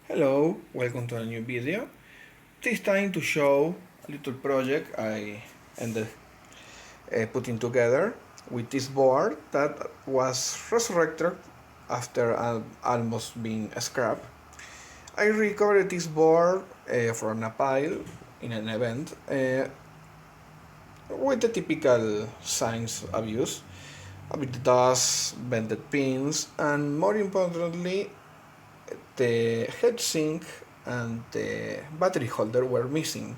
Hello, welcome to a new video. This time to show a little project I ended putting together with this board that was resurrected after almost being scrapped. I recovered this board from a pile in an event with the typical signs of use, a bit of dust, bended pins, and more importantly, the heatsink and the battery holder were missing.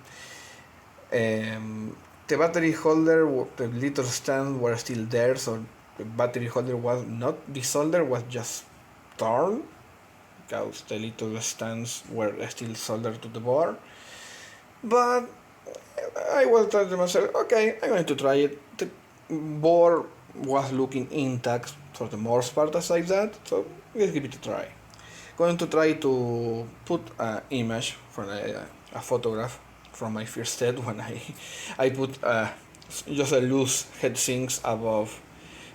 The battery holder, the little stand were still there, so the battery holder was not desoldered, was just torn because the little stands were still soldered to the board. But I was telling myself, okay, I'm going to try it. The board was looking intact for the most part aside that, so let's give it a try. Going to try to put an image from a photograph from my first set when I put just a loose heatsinks above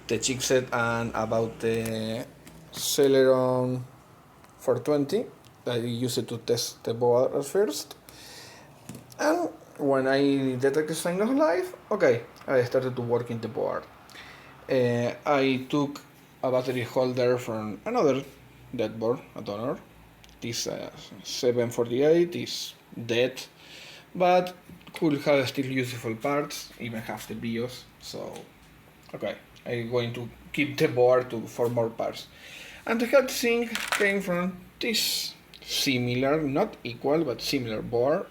the chipset and about the Celeron 420 that I used it to test the board at first. And when I detected sign of life, okay, I started to work in the board. I took a battery holder from another dead board, a donor. This 748 is dead, but could have still useful parts, even have the BIOS. So, okay, I'm going to keep the board for more parts. And the heatsink came from this similar, not equal, but similar board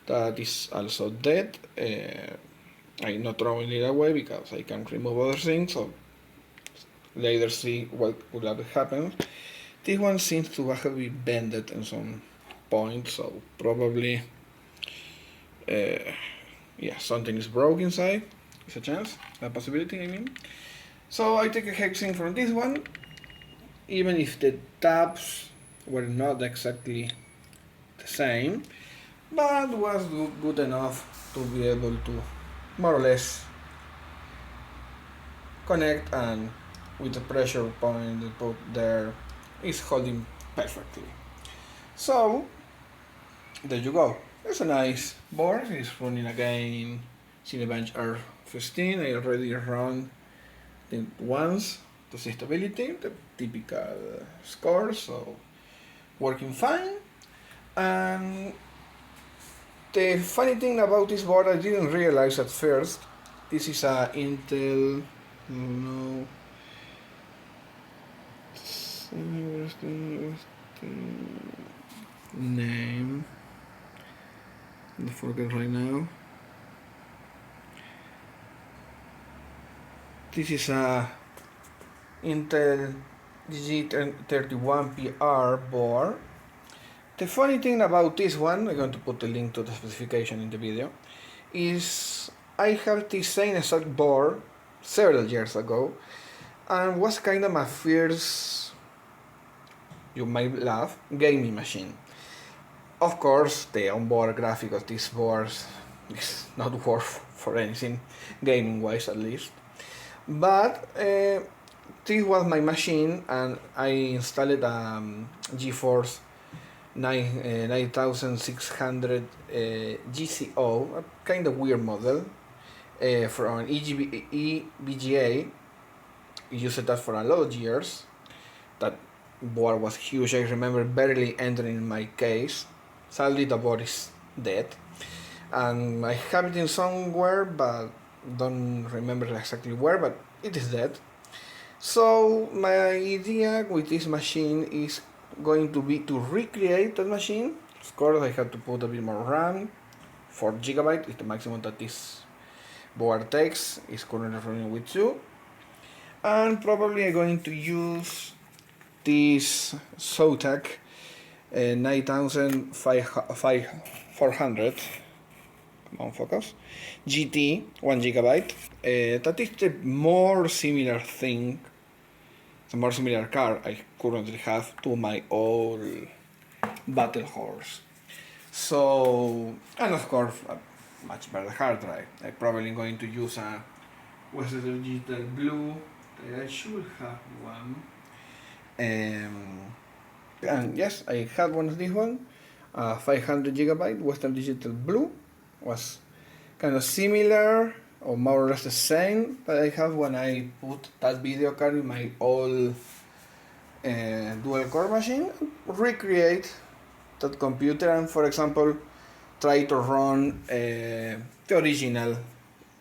that is also dead. I'm not throwing it away because I can remove other things, so later see what would have happened. This one seems to have been bended in some point, so probably something is broke inside. It's a chance, a possibility, I mean. So I take a heatsink from this one, even if the tabs were not exactly the same, but was good enough to be able to more or less connect, and with the pressure point they put there is holding perfectly. So there you go. It's a nice board. It's running again Cinebench R15. I already run it once to see stability, the typical score, so working fine. And the funny thing about this board, I didn't realize at first, this is a Intel, no, where's the name? I forget right now. This is a Intel DG31PR board. The funny thing about this one, I'm going to put the link to the specification in the video, is I have this same exact board several years ago, and was kind of my first, you might laugh, gaming machine. Of course, the onboard graphic of these boards is not worth for anything, gaming wise at least. But this was my machine, and I installed GeForce 9600 GCO, a kind of weird model from EVGA. Used that for a lot of years. That board was huge. I remember barely entering my case. Sadly, the board is dead, and I have it in somewhere, but don't remember exactly where. But it is dead. So my idea with this machine is going to be to recreate that machine. Of course, I have to put a bit more RAM. 4 GB is the maximum that this board takes. It's currently running with 2. And probably I'm going to use this Zotac 9400, come on focus, GT 1 GB. That is the more similar thing, the more similar car I currently have to my old battle horse. So, and of course a much better hard drive. I'm probably going to use a Western Digital Blue. I should have one. And yes, I had one of these one, 500 GB Western Digital Blue. Was kind of similar or more or less the same that I have when I put that video card in my old dual core machine. Recreate that computer and, for example, try to run the original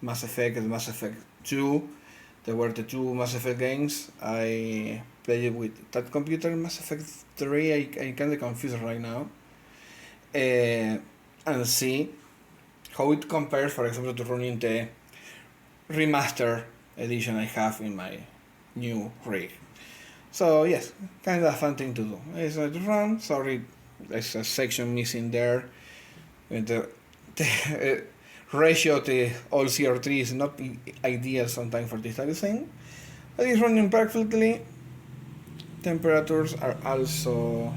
Mass Effect and Mass Effect 2. There were the two Mass Effect games. I played it with that computer. Mass Effect 3, I kind of confused right now. And see how it compares, for example, to running the remaster edition I have in my new rig. So yes, kind of a fun thing to do. It's not to run. Sorry, there's a section missing there. The ratio to all CR3 is not ideal sometimes for this type of thing, but it's running perfectly. Temperatures are also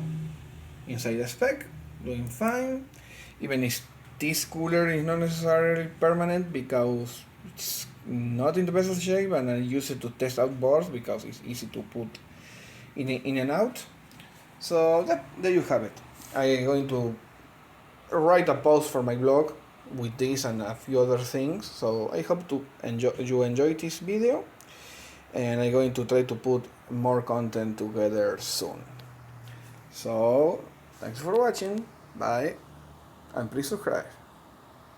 inside the spec, doing fine. Even if this cooler is not necessarily permanent because it's not in the best of shape, and I use it to test out boards because it's easy to put in and out. So there you have it. I'm going to write a post for my blog with this and a few other things. So I hope you enjoy this video, and I'm going to try to put more content together soon. So thanks for watching. Bye, and please subscribe.